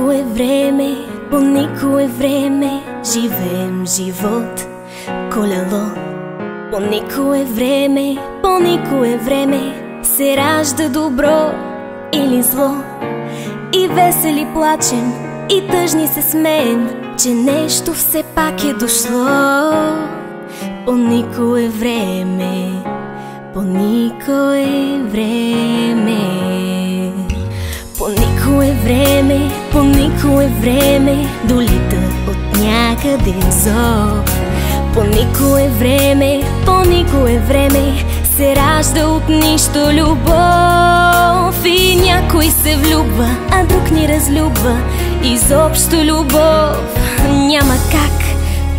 никое време, по никое време живеем живот колело. По никое време, по никое време се ражда добро или зло. И весели плачем, и тъжни се смеем, че нещо все пак е дошло. По никое време, по никое време, по никое време, по никое време долита от някъде зов. По никое време, по никое време се ражда от нищо любов. И някой се влюбва, а друг ни разлюбва. Изобщо любов няма как.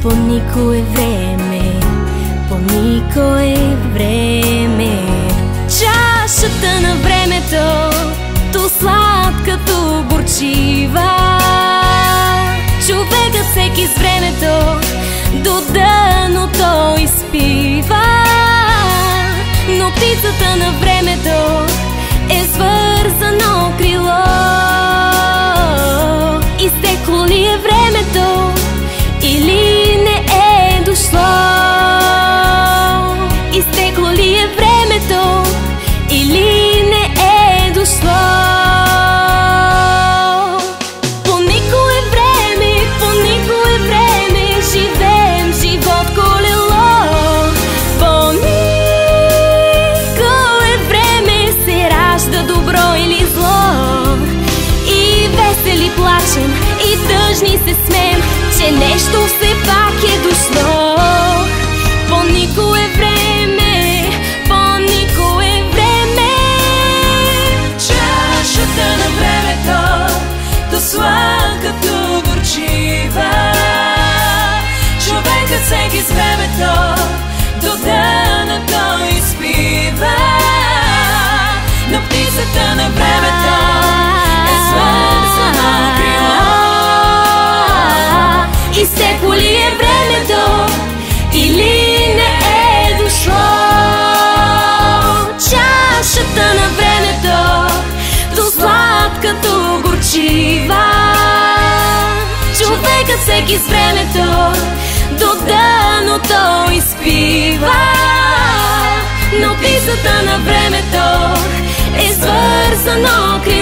По никое време, по никое време. Чашата на времето, то сладка, то горчива. Човекът всеки с времето до дъното изпива. Но птицата на времето е свързано крило. Изтекло ли е времето или не е дошло? Изтекло ли е времето или не е дошло? По никое време, по никое време живеем живот колело. По никое време се ражда добро или зло. И весели плачем, и тъжни се смеем, че нещо все пак е дошло. По никое време, по никое време. Чашата на времето, то сладка, то горчива. Човекът всеки с времето до дъното изпива. Но птицата на времето е свързано крило. Изтекло ли е времето или не е дошло? Чашата на времето, то сладка, то горчива. Човекът всеки с времето до дъното изпива. Но птицата на времето е свързано крило.